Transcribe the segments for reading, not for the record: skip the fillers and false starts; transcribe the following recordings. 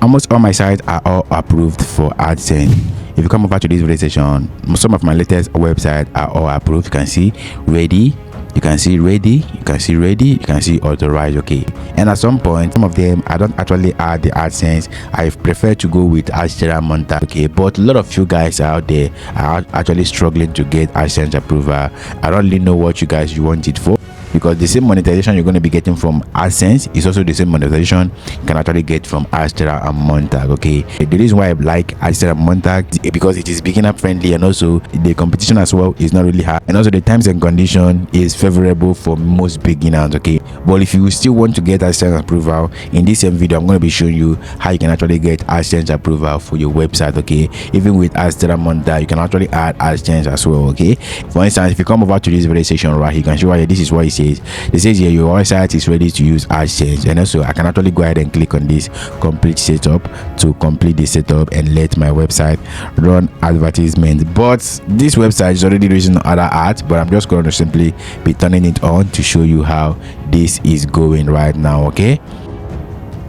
almost all my sites are all approved for AdSense. If you come over to this video section, some of my latest websites are all approved. You can see ready, you can see ready, you can see ready, you can see authorized. Okay, and at some point some of them I don't actually add the AdSense. I prefer to go with AdSense Monetag. Okay, but a lot of you guys out there are actually struggling to get AdSense approval. I don't really know what you guys want it for, because the same monetization you're going to be getting from AdSense is also the same monetization you can actually get from AdSense Monetag. Okay, the reason why I like AdSense Monetag is because it is beginner friendly, and also the competition as well is not really hard, and also the terms and condition is favorable for most beginners. Okay, but if you still want to get AdSense approval, in this same video I'm going to be showing you how you can actually get AdSense approval for your website. Okay, even with AdSense Monetag you can actually add AdSense as well. Okay, for instance, if you come over to this video section right here, you can see why this is what it says. It says here your website is ready to use AdSense, and also I can actually go ahead and click on this complete setup to complete the setup and let my website run advertisement. But this website is already using other ads, but I'm just going to simply be turning it on to show you how this is going right now. Okay,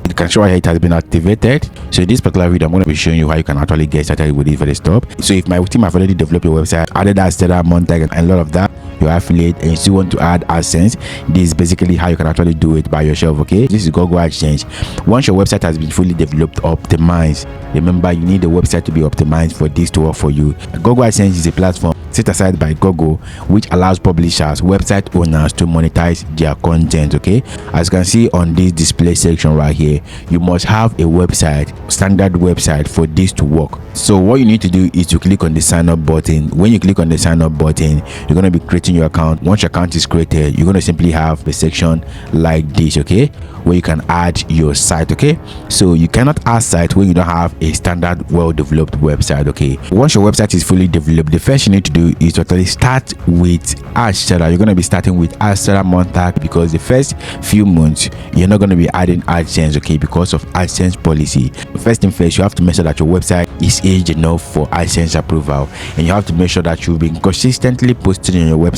you can show how it has been activated. So in this particular video I'm going to be showing you how you can actually get started with this very step. So if my team have already developed your website, added AdSense Monetag and a lot of that, your affiliate, and you still want to add AdSense, this is basically how you can actually do it by yourself. Okay, this is Google AdSense. Once your website has been fully developed, optimized, remember you need the website to be optimized for this to work for you. Google AdSense is a platform set aside by Google which allows publishers, website owners to monetize their content. Okay, as you can see on this display section right here, you must have a website, standard website, for this to work. So what you need to do is to click on the sign up button. When you click on the sign up button, you're going to be creating your account. Once your account is created, you're going to simply have a section like this, okay, where you can add your site. Okay, so you cannot add site when you don't have a standard well-developed website. Okay, once your website is fully developed, the first you need to do is to actually start with AdSense. You're going to be starting with AdSense Monetag, because the first few months you're not going to be adding AdSense, okay, because of AdSense policy. First thing first, you have to make sure that your website is aged enough for AdSense approval, and you have to make sure that you've been consistently posting on your website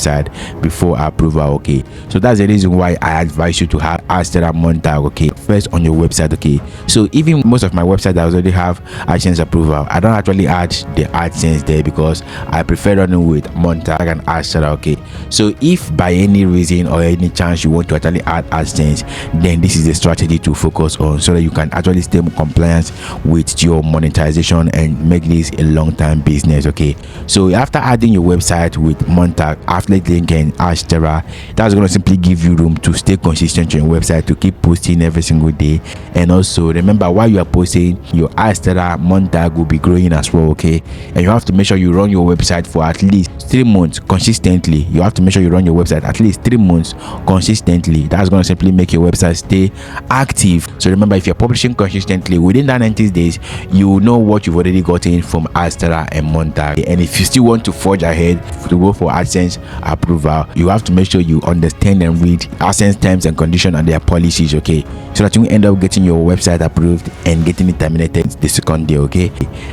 before approval. Okay, so that's the reason why I advise you to have AdSense Monetag, okay, first on your website. Okay, so even most of my websites that already have AdSense approval, I don't actually add the AdSense there because I prefer running with Monetag and AdSense. Okay, so if by any reason or any chance you want to actually add AdSense, then this is a strategy to focus on so that you can actually stay compliant with your monetization and make this a long-term business. Okay, so after adding your website with Monetag, affiliate link and AdSense, that's going to simply give you room to stay consistent on your website, to keep posting every single day. And also remember, while you are posting, your AdSense Monetag will be growing as well. Okay, and you have to make sure you run your website for at least 3 months consistently. You have to make sure you run your website at least 3 months consistently. That's going to simply make your website stay active. So remember, if you're publishing consistently, within that 90 days you will know what you've already gotten from AdSense and Monetag. And if you still want to forge ahead to go for AdSense approval, you have to make sure you understand and read AdSense terms and conditions and their policies, okay, so that you end up getting your website approved and getting it terminated the second day. Okay,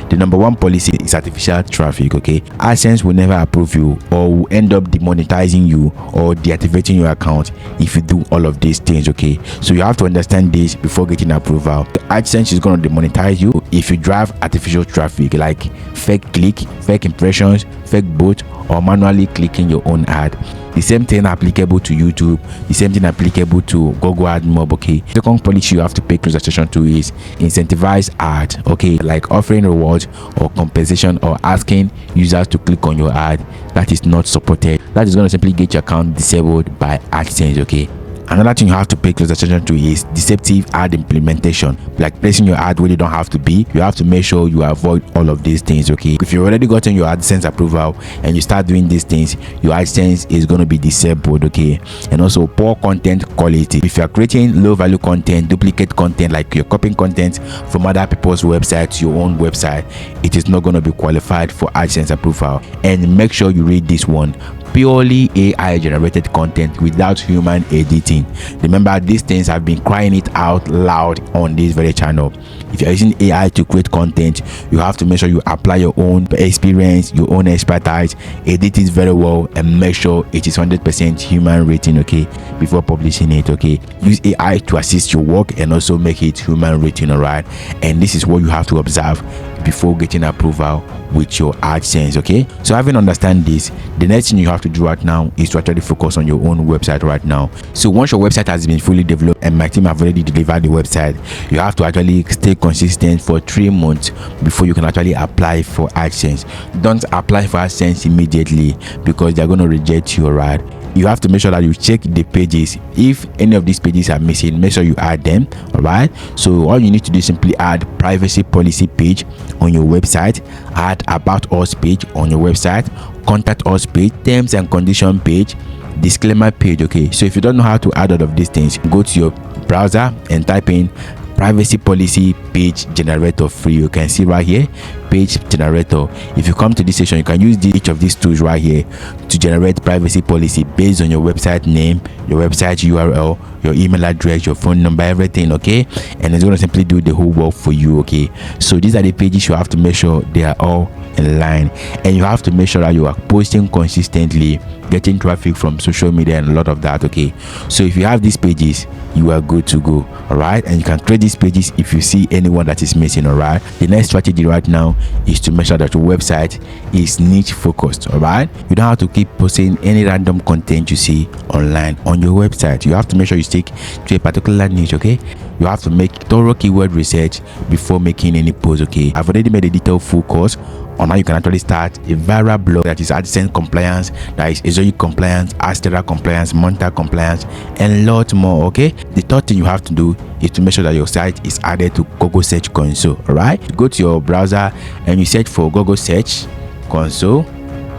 the number one policy is artificial traffic. Okay, AdSense will never approve you or will end up demonetizing you or deactivating your account if you do all of these things. Okay, so you have to understand this before getting approval. The AdSense is going to demonetize you if you drive artificial traffic like fake click, fake impressions, fake bot, or manually clicking your own ad. The same thing applicable to YouTube, the same thing applicable to Google AdMob. Okay, the second policy you have to pay close attention to is incentivize ad. Okay, like offering rewards or compensation or asking users to click on your ad. That is not supported. That is going to simply get your account disabled by AdSense. Okay, another thing you have to pay close attention to is deceptive ad implementation, like placing your ad where you don't have to be. You have to make sure you avoid all of these things. Okay, if you've already gotten your AdSense approval and you start doing these things, your AdSense is going to be disabled. Okay, and also poor content quality. If you are creating low value content, duplicate content, like you're copying content from other people's websites to your own website, it is not going to be qualified for AdSense approval. And make sure you read this one. purely AI generated content without human editing. Remember, these things have been crying it out loud on this very channel. If you're using AI to create content, you have to make sure you apply your own experience, your own expertise, edit it very well, and make sure it is 100% human rating, okay, before publishing it, okay. Use AI to assist your work and also make it human rating, all right. And this is what you have to observe before getting approval with your AdSense, okay. So having understand this, the next thing you have to do right now is to actually focus on your own website right now. So once your website has been fully developed and my team have already delivered the website, you have to actually stay consistent for 3 months before you can actually apply for AdSense. Don't apply for AdSense immediately because they're going to reject you, all right. You have to make sure that you check the pages. If any of these pages are missing, make sure you add them, all right. So all you need to do is simply add privacy policy page on your website, add about us page on your website, contact us page, terms and condition page, disclaimer page, okay. So if you don't know how to add all of these things, go to your browser and type in privacy policy page generator free. You can see right here, page generator. If you come to this section, you can use each of these tools right here to generate privacy policy based on your website name, your website URL, your email address, your phone number, everything, okay. And it's going to simply do the whole work for you, okay. So these are the pages you have to make sure they are all in line, and you have to make sure that you are posting consistently, getting traffic from social media and a lot of that, okay. So if you have these pages, you are good to go, all right. And you can create these pages if you see anyone that is missing, all right. The next strategy right now is to make sure that your website is niche focused, all right. You don't have to keep posting any random content you see online on your website. You have to make sure you stick to a particular niche, okay. You have to make thorough keyword research before making any post, okay. I've already made a detailed full course on how you can actually start a viral blog that is AdSense compliance, that is Azoic compliance, Astera compliance, Monetag compliance, and a lot more, okay. The third thing you have to do is to make sure that your site is added to Google Search Console, all right. Go to your browser and you search for Google Search Console.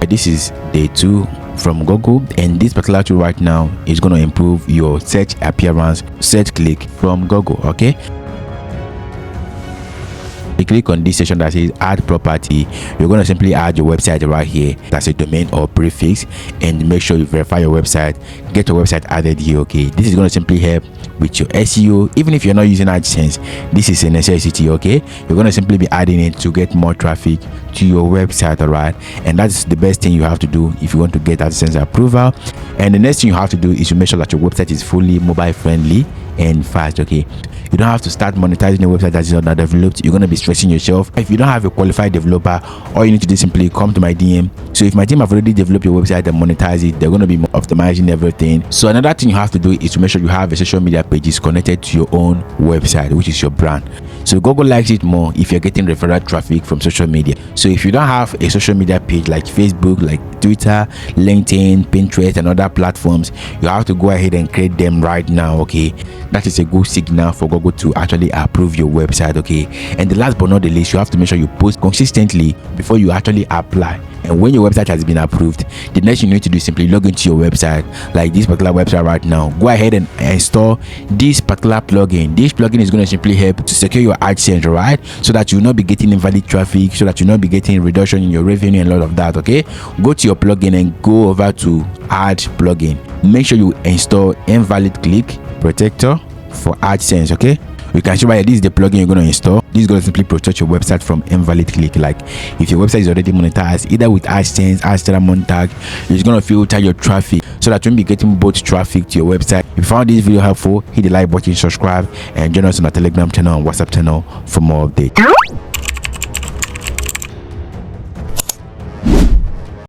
This is day 2 from Google, and this particular tool right now is going to improve your search appearance, search click from Google, okay. You click on this section that says add property. You're going to simply add your website right here. That's a domain or prefix, and make sure you verify your website. Get your website added here, okay. This is going to simply help with your SEO. Even if you're not using AdSense, this is a necessity, okay. You're going to simply be adding it to get more traffic to your website, all right. And that's the best thing you have to do if you want to get AdSense approval. And the next thing you have to do is to make sure that your website is fully mobile friendly and fast, okay. You don't have to start monetizing a website that is not developed. You're going to be stressing yourself. If you don't have a qualified developer, all you need to do is simply come to my DM. So if my team have already developed your website and monetize it, they're going to be optimizing everything. So another thing you have to do is to make sure you have a social media pages connected to your own website, which is your brand. So Google likes it more if you're getting referral traffic from social media. So if you don't have a social media page like Facebook, like Twitter, LinkedIn, Pinterest, and other platforms, you have to go ahead and create them right now, okay. That is a good signal for Google to actually approve your website, okay. And the last but not the least, you have to make sure you post consistently before you actually apply. And when your website has been approved, the next thing you need to do is simply log into your website, like this particular website right now. Go ahead and install this particular plugin. This plugin is going to simply help to secure your AdSense, right? So that you will not be getting invalid traffic, so that you will not be getting reduction in your revenue and a lot of that, okay. Go to your plugin and go over to add plugin. Make sure you install invalid click protector for AdSense, okay. You can see right here, this is the plugin you're going to install. This is going to simply protect your website from invalid click. Like if your website is already monetized either with AdSense, Astera Monetag, it's going to filter your traffic so that you'll be getting both traffic to your website. If you found this video helpful, hit the like button, subscribe, and join us on our Telegram channel and WhatsApp channel for more updates.